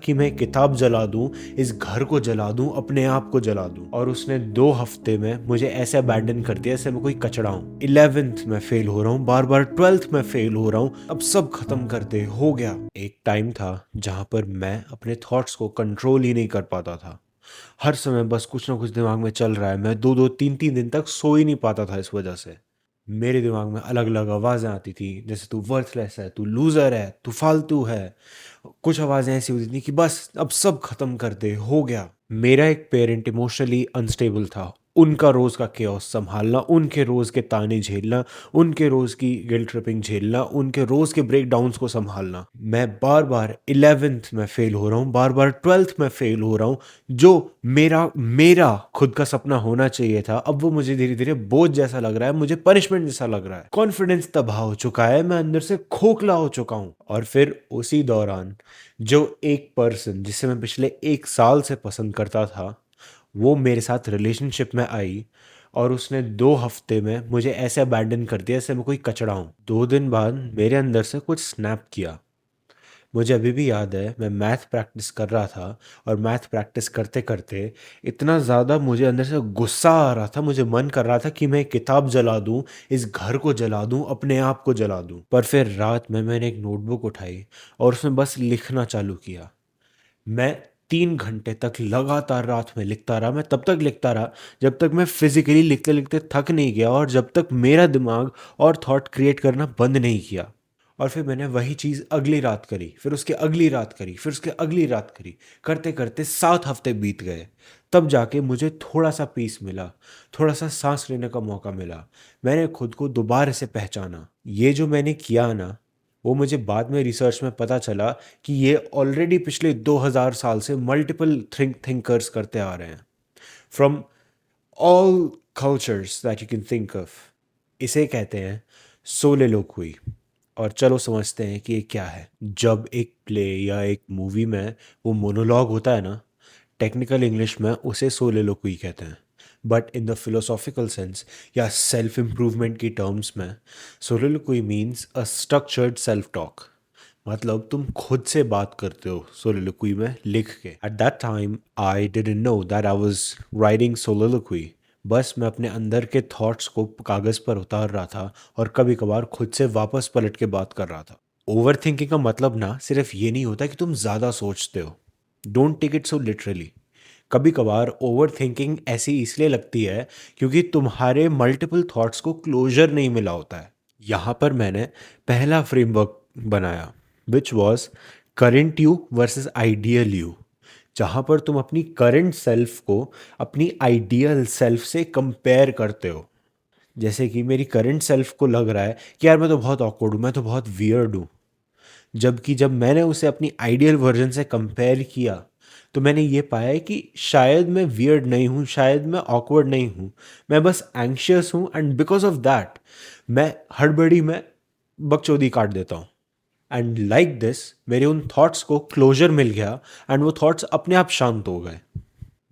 कि मैं किताब जला दूं, इस घर को जला दूं, अपने आप को जला दूं। और उसने 2 हफ्ते में मुझे ऐसे अबैंडन कर दिया जैसे मैं कोई कचड़ा हूं। 11th में फेल हो रहा हूं, बार बार 12th में फेल हो रहा हूं। अब सब खत्म कर दे, हो गया। एक टाइम था जहां पर मैं अपने थॉट्स को कंट्रोल ही नहीं कर पाता था। हर समय बस कुछ ना कुछ दिमाग में चल रहा है। मैं 2-2 3-3 दिन तक सो ही नहीं पाता था इस वजह से। मेरे दिमाग में अलग अलग आवाज़ें आती थी, जैसे तू वर्थलेस है, तू लूज़र है, तू फालतू है। कुछ आवाज़ें ऐसी होती थी कि बस अब सब खत्म कर दे, हो गया। मेरा एक पेरेंट इमोशनली अनस्टेबल था। उनका रोज़ का केओस संभालना, उनके रोज़ के ताने झेलना, उनके रोज़ की गिल्ट ट्रिपिंग झेलना, उनके रोज़ के ब्रेकडाउन्स को संभालना। मैं बार बार 11th में फेल हो रहा हूँ, बार बार 12th में फेल हो रहा हूँ। जो मेरा मेरा खुद का सपना होना चाहिए था, अब वो मुझे धीरे धीरे बोझ जैसा लग रहा है, मुझे पनिशमेंट जैसा लग रहा है। कॉन्फिडेंस तबाह हो चुका है, मैं अंदर से खोखला हो चुका हूँ। और फिर उसी दौरान जो एक पर्सन जिसे मैं पिछले 1 साल से पसंद करता था, वो मेरे साथ रिलेशनशिप में आई। और उसने 2 हफ्ते में मुझे ऐसे अबैंडन कर दिया जैसे मैं कोई कचड़ा हूँ। 2 दिन बाद मेरे अंदर से कुछ स्नैप किया। मुझे अभी भी याद है, मैं मैथ प्रैक्टिस कर रहा था। और मैथ प्रैक्टिस करते करते इतना ज़्यादा मुझे अंदर से गुस्सा आ रहा था, मुझे मन कर रहा था कि मैं किताब जला दूं, इस घर को जला दूं, अपने आप को जला दूं। पर फिर रात में मैंने एक नोटबुक उठाई और उसमें बस लिखना चालू किया। मैं 3 घंटे तक लगातार रात में लिखता रहा। मैं तब तक लिखता रहा जब तक मैं फिजिकली लिखते लिखते थक नहीं गया, और जब तक मेरा दिमाग और थॉट क्रिएट करना बंद नहीं किया। और फिर मैंने वही चीज़ अगली रात करी, फिर उसके अगली रात करी, फिर उसके अगली रात करी। करते करते 7 हफ्ते बीत गए। तब जाके मुझे थोड़ा सा पीस मिला, थोड़ा सा सांस लेने का मौका मिला। मैंने खुद को दोबारा से पहचाना। ये जो मैंने किया ना, वो मुझे बाद में रिसर्च में पता चला कि ये ऑलरेडी पिछले 2000 साल से मल्टीपल थिंकर्स करते आ रहे हैं, from all cultures that you can think of. इसे कहते हैं सोलेलोक्वी। और चलो समझते हैं कि ये क्या है। जब एक प्ले या एक मूवी में वो मोनोलॉग होता है ना, टेक्निकल इंग्लिश में उसे सोलेलोक्वी कहते हैं। But in the philosophical sense या सेल्फ इम्प्रूवमेंट की टर्म्स में, soliloquy means a structured self talk. मतलब तुम खुद से बात करते हो सोलिलोक्वी में लिख के। At that time I didn't know that I was writing soliloquy. बस मैं अपने अंदर के थॉट्स को कागज़ पर उतार रहा था और कभी कभार खुद से वापस पलट के बात कर रहा था। ओवर थिंकिंग का मतलब ना सिर्फ ये नहीं होता कि तुम ज़्यादा सोचते हो। Don't take it so literally. कभी कभार ओवर थिंकिंग ऐसी इसलिए लगती है क्योंकि तुम्हारे मल्टीपल थॉट्स को क्लोजर नहीं मिला होता है। यहाँ पर मैंने पहला फ्रेमवर्क बनाया, which was current you versus ideal you. जहाँ पर तुम अपनी करंट सेल्फ को अपनी आइडियल सेल्फ से कंपेयर करते हो। जैसे कि मेरी करंट सेल्फ को लग रहा है कि यार मैं तो बहुत ऑकवर्ड हूँ, मैं तो बहुत वियर्ड हूँ। जबकि जब मैंने उसे अपनी आइडियल वर्जन से कंपेयर किया, तो मैंने ये पाया है कि शायद मैं वियर्ड नहीं हूँ, शायद मैं ऑकवर्ड नहीं हूँ। मैं बस एंग्शियस हूँ, एंड बिकॉज ऑफ दैट मैं हड़बड़ी में बकचोदी काट देता हूँ। एंड लाइक दिस मेरे उन थॉट्स को क्लोजर मिल गया, एंड वो थॉट्स अपने आप शांत हो गए।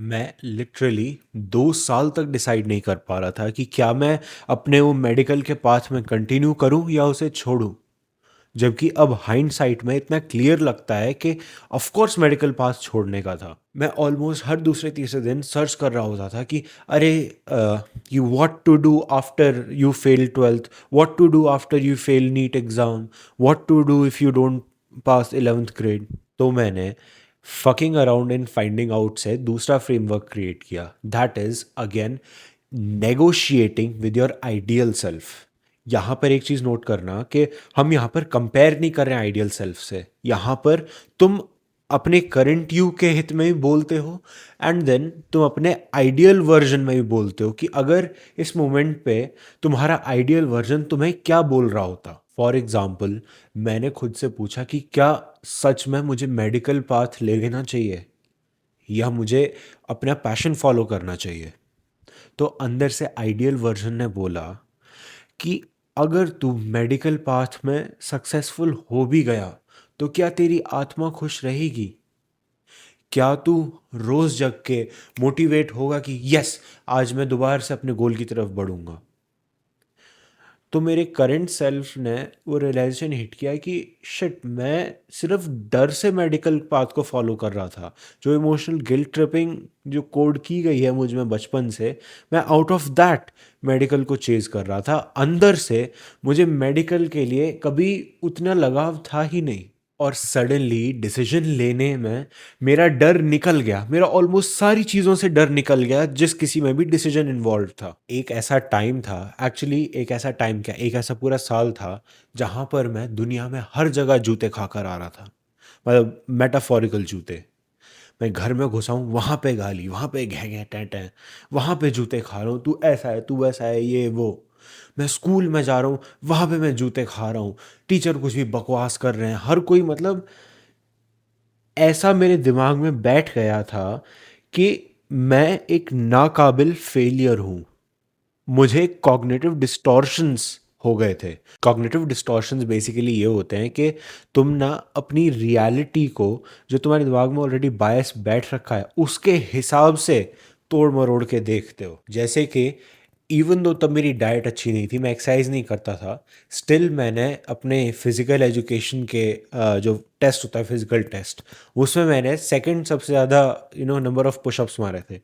मैं लिटरली 2 साल तक डिसाइड नहीं कर पा रहा था कि क्या मैं अपने वो मेडिकल के पाथ में कंटिन्यू करूं या उसे छोड़ूं। जबकि अब हाइंडसाइट में इतना क्लियर लगता है कि ऑफ कोर्स मेडिकल पास छोड़ने का था। मैं ऑलमोस्ट हर दूसरे तीसरे दिन सर्च कर रहा होता था कि अरे you what to do after you fail 12th, what to do after you fail NEET exam, what to do if you don't pass 11th grade. तो मैंने fucking around in finding out से दूसरा फ्रेमवर्क क्रिएट किया, that is again negotiating with your ideal self. यहाँ पर एक चीज़ note करना कि हम यहाँ पर कंपेयर नहीं कर रहे हैं आइडियल सेल्फ से। यहाँ पर तुम अपने करंट यू के हित में भी बोलते हो, एंड देन तुम अपने आइडियल वर्जन में भी बोलते हो कि अगर इस मोमेंट पे तुम्हारा आइडियल वर्जन तुम्हें क्या बोल रहा होता। फॉर एग्जाम्पल, मैंने खुद से पूछा कि क्या सच में मुझे मेडिकल पाथ ले लेना चाहिए या मुझे अपना पैशन फॉलो करना चाहिए। तो अंदर से आइडियल वर्जन ने बोला कि अगर तू मेडिकल पाथ में सक्सेसफुल हो भी गया तो क्या तेरी आत्मा खुश रहेगी? क्या तू रोज जग के मोटिवेट होगा कि यस, आज मैं दोबारा से अपने गोल की तरफ बढ़ूंगा? तो मेरे करंट सेल्फ ने वो रियलाइजेशन हिट किया कि शिट, मैं सिर्फ डर से मेडिकल पाथ को फॉलो कर रहा था। जो इमोशनल गिल्ट ट्रिपिंग जो कोड की गई है मुझ में बचपन से, मैं आउट ऑफ दैट मेडिकल को चेज कर रहा था। अंदर से मुझे मेडिकल के लिए कभी उतना लगाव था ही नहीं। और सडनली डिसीजन लेने में मेरा डर निकल गया। मेरा ऑलमोस्ट सारी चीज़ों से डर निकल गया जिस किसी में भी डिसीजन इन्वॉल्व था। एक ऐसा टाइम था, एक्चुअली एक ऐसा टाइम क्या, एक ऐसा पूरा साल था जहाँ पर मैं दुनिया में हर जगह जूते खाकर आ रहा था। मतलब मेटाफोरिकल जूते। मैं घर में घुसा हूँ, वहाँ पे गाली, वहाँ पे घे घे टै टै, वहाँ पे जूते खा रहा हूँ, तू ऐसा है, तू वैसा है, ये वो। मैं स्कूल में जा रहा हूँ, वहाँ पे मैं जूते खा रहा हूँ। टीचर कुछ भी बकवास कर रहे हैं, हर कोई, मतलब ऐसा मेरे दिमाग में बैठ गया था कि मैं एक नाकाबिल फेलियर हूँ। मुझे कॉग्निटिव डिस्टॉर्शंस हो गए थे। कॉग्निटिव डिस्टॉर्शंस बेसिकली ये होते हैं कि तुम ना अपनी रियलिटी को, जो तुम्हारे दिमाग में ऑलरेडी बायस बैठ रखा है, उसके हिसाब से तोड़ मरोड़ के देखते हो। जैसे कि इवन दो तब मेरी डाइट अच्छी नहीं थी, मैं एक्सरसाइज नहीं करता था, स्टिल मैंने अपने फिजिकल एजुकेशन के जो टेस्ट होता है, फिजिकल टेस्ट, उसमें मैंने सेकंड सबसे ज़्यादा नंबर ऑफ पुशअप्स मारे थे।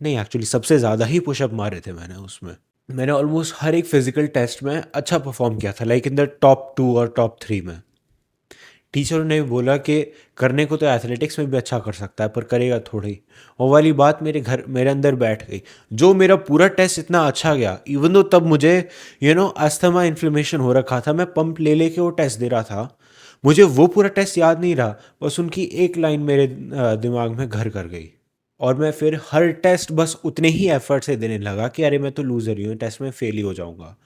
नहीं, एक्चुअली सबसे ज़्यादा ही पुशअप मारे थे मैंने उसमें। मैंने ऑलमोस्ट हर एक फिजिकल टेस्ट में अच्छा परफॉर्म किया था, लाइक इन द टॉप 2 और टॉप 3 में। टीचर ने बोला कि करने को तो एथलेटिक्स में भी अच्छा कर सकता है, पर करेगा थोड़ा ही। वो वाली बात मेरे अंदर बैठ गई। जो मेरा पूरा टेस्ट इतना अच्छा गया, इवन दो तब मुझे अस्थमा इन्फ्लेमेशन हो रखा था, मैं पंप ले लेके वो टेस्ट दे रहा था, मुझे वो पूरा टेस्ट याद नहीं रहा, बस उनकी एक लाइन मेरे दिमाग में घर कर गई। और मैं फिर हर टेस्ट बस उतने ही एफर्ट से देने लगा कि अरे मैं तो लूज़र ही हूँ, टेस्ट में फेल ही हो जाऊँगा।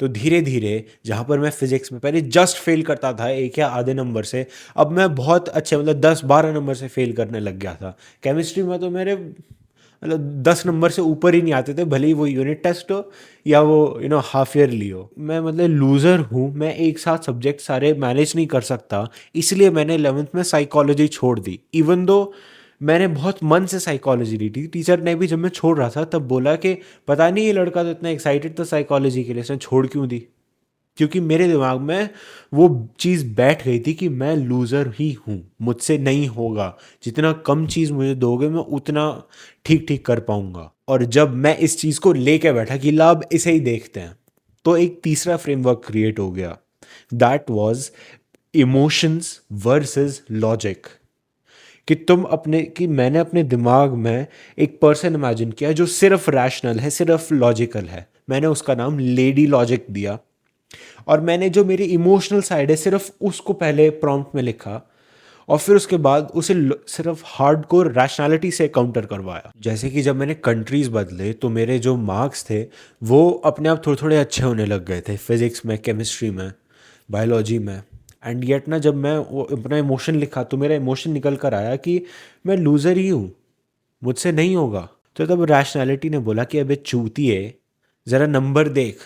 तो धीरे धीरे, जहाँ पर मैं फिजिक्स में पहले जस्ट फेल करता था एक या आधे नंबर से, अब मैं बहुत अच्छे, मतलब 10-12 नंबर से फेल करने लग गया था। केमिस्ट्री में तो मेरे मतलब 10 नंबर से ऊपर ही नहीं आते थे, भले ही वो यूनिट टेस्ट हो या वो हाफ ईयरली हो। मैं मतलब लूज़र हूँ, मैं एक साथ सब्जेक्ट सारे मैनेज नहीं कर सकता, इसलिए मैंने 11th में साइकोलॉजी छोड़ दी। इवन दो मैंने बहुत मन से साइकोलॉजी ली थी, टीचर ने भी जब मैं छोड़ रहा था तब बोला कि पता नहीं ये लड़का तो इतना एक्साइटेड था साइकोलॉजी के लिए, इसने छोड़ क्यों दी। क्योंकि मेरे दिमाग में वो चीज़ बैठ गई थी कि मैं लूज़र ही हूँ, मुझसे नहीं होगा, जितना कम चीज़ मुझे दोगे मैं उतना ठीक ठीक कर पाऊंगा। और जब मैं इस चीज़ को लेके बैठा कि लाभ इसे ही देखते हैं, तो एक तीसरा फ्रेमवर्क क्रिएट हो गया। That was emotions versus logic. कि मैंने अपने दिमाग में एक पर्सन इमेजिन किया जो सिर्फ रैशनल है, सिर्फ लॉजिकल है। मैंने उसका नाम लेडी लॉजिक दिया। और मैंने जो मेरी इमोशनल साइड है सिर्फ उसको पहले प्रॉम्प्ट में लिखा, और फिर उसके बाद उसे सिर्फ हार्डकोर रैशनैलिटी से काउंटर करवाया। जैसे कि जब मैंने कंट्रीज बदले तो मेरे जो मार्क्स थे वो अपने आप थोड़े थोड़े अच्छे होने लग गए थे, फिजिक्स में, केमिस्ट्री में, बायोलॉजी में। एंड येट ना, जब मैं वो अपना इमोशन लिखा तो मेरा इमोशन निकल कर आया कि मैं लूज़र ही हूँ, मुझसे नहीं होगा। तो तब रैशनैलिटी ने बोला कि अबे चूतिए, ज़रा नंबर देख,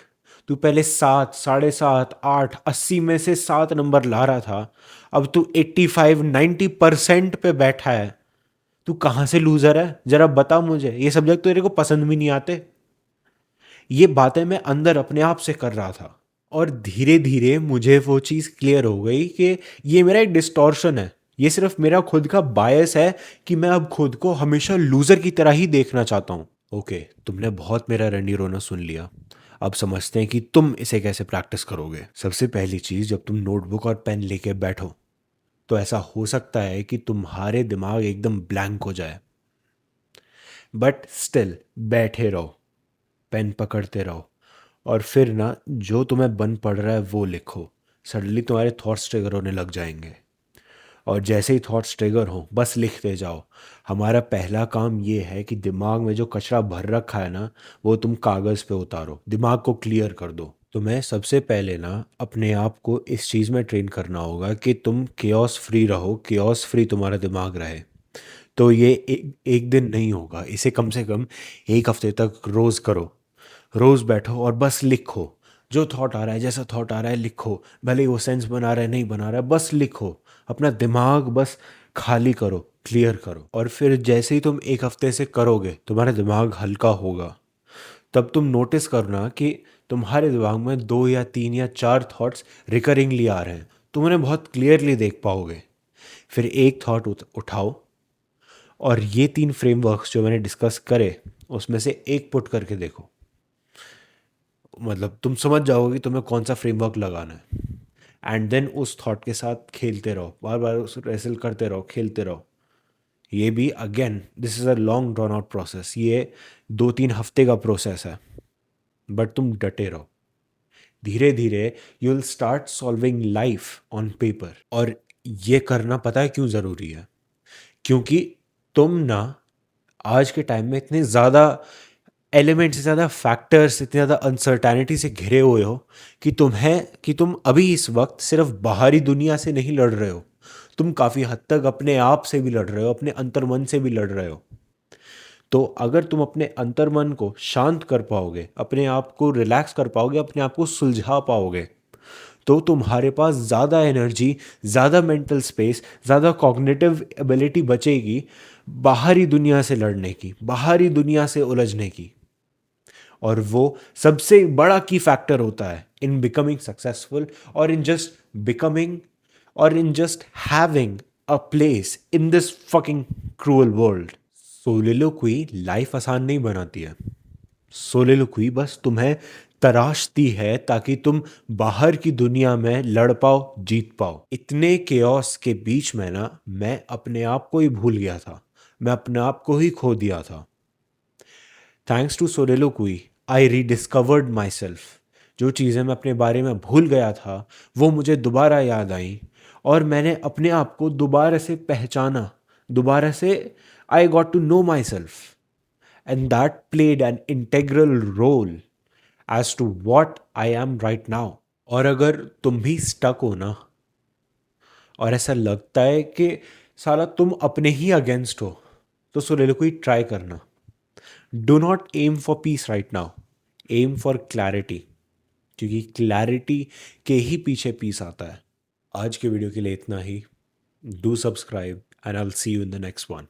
तू पहले 7, 7.5, 8, 80 में से 7 नंबर ला रहा था, अब तू 85-90% पे बैठा है। तू कहाँ से लूज़र है, ज़रा बता मुझे, ये सब्जेक्ट तो तेरे को पसंद भी नहीं आते। ये बातें मैं अंदर अपने आप से कर रहा था। और धीरे धीरे मुझे वो चीज़ क्लियर हो गई कि ये मेरा एक डिस्टॉर्शन है, ये सिर्फ मेरा खुद का बायस है कि मैं अब खुद को हमेशा लूज़र की तरह ही देखना चाहता हूँ। ओके, तुमने बहुत मेरा रंडी रोना सुन लिया। अब समझते हैं कि तुम इसे कैसे प्रैक्टिस करोगे। सबसे पहली चीज़, जब तुम नोटबुक और पेन लेके बैठो तो ऐसा हो सकता है कि तुम्हारे दिमाग एकदम ब्लैंक हो जाए, बट स्टिल बैठे रहो, पेन पकड़ते रहो, और फिर ना जो तुम्हें बन पड़ रहा है वो लिखो। सडनली तुम्हारे थॉट्स ट्रिगर होने लग जाएंगे, और जैसे ही थॉट्स ट्रिगर हो बस लिखते जाओ। हमारा पहला काम ये है कि दिमाग में जो कचरा भर रखा है ना, वो तुम कागज़ पे उतारो, दिमाग को क्लियर कर दो। तुम्हें सबसे पहले ना अपने आप को इस चीज़ में ट्रेन करना होगा कि तुम केओस फ्री रहो, केओस फ्री तुम्हारा दिमाग रहे। तो ये एक दिन नहीं होगा, इसे कम से कम एक हफ्ते तक रोज़ करो। रोज़ बैठो और बस लिखो, जो थॉट आ रहा है, जैसा थॉट आ रहा है लिखो, भले ही वो सेंस बना रहा है नहीं बना रहा है, बस लिखो। अपना दिमाग बस खाली करो, क्लियर करो। और फिर जैसे ही तुम एक हफ्ते से करोगे तुम्हारा दिमाग हल्का होगा, तब तुम नोटिस करना कि तुम्हारे दिमाग में 2 या 3 या 4 थॉट्स रिकरिंगली आ रहे हैं। तुम उन्हें बहुत क्लियरली देख पाओगे। फिर एक थॉट उठाओ और ये 3 फ्रेमवर्क्स जो मैंने डिस्कस करे उसमें से एक पुट करके देखो। मतलब तुम समझ जाओगे कि तुम्हें कौन सा फ्रेमवर्क लगाना है। एंड देन उस थॉट के साथ खेलते रहो, बार बार उस रेसल करते रहो, खेलते रहो। ये भी again this is a long drawn out process. ये 2-3 हफ्ते का प्रोसेस है, बट तुम डटे रहो। धीरे धीरे you will start solving life on paper. और ये करना पता है क्यों ज़रूरी है? क्योंकि तुम ना आज के टाइम में इतने ज़्यादा एलिमेंट से, ज़्यादा फैक्टर्स, इतने ज़्यादा अनसर्टैनिटी से घिरे हुए हो कि तुम अभी इस वक्त सिर्फ बाहरी दुनिया से नहीं लड़ रहे हो, तुम काफ़ी हद तक अपने आप से भी लड़ रहे हो, अपने अंतर्मन से भी लड़ रहे हो। तो अगर तुम अपने अंतर्मन को शांत कर पाओगे, अपने आप को रिलैक्स कर पाओगे, अपने आप को सुलझा पाओगे, तो तुम्हारे पास ज़्यादा एनर्जी, ज़्यादा मेंटल स्पेस, ज़्यादा कॉग्निटिव एबिलिटी बचेगी बाहरी दुनिया से लड़ने की, बाहरी दुनिया से उलझने की। और वो सबसे बड़ा की फैक्टर होता है इन बिकमिंग सक्सेसफुल, और इन जस्ट बिकमिंग, और in just having a place in this fucking cruel world. Soliloquy life आसान नहीं बनाती है। सोलिलोक्वी बस तुम्हें तराशती है ताकि तुम बाहर की दुनिया में लड़ पाओ, जीत पाओ। इतने केओस के बीच में ना मैं अपने आप को ही भूल गया था, मैं अपने आप को ही खो दिया था। Thanks to soliloquy I rediscovered myself. जो चीज़ें मैं अपने बारे में भूल गया था वो मुझे दोबारा याद आई, और मैंने अपने आप को दोबारा से पहचाना, दोबारा से I got to know myself. And that played an integral role as to what I am right now. और अगर तुम भी स्टक हो ना, और ऐसा लगता है कि साला तुम अपने ही अगेंस्ट हो, तो सोलिलोक्वी ट्राई करना। Do not aim for peace right now, aim for clarity, क्योंकि क्लैरिटी के ही पीछे पीस आता है। आज के वीडियो के लिए इतना ही। Do subscribe and I will see you in the next one.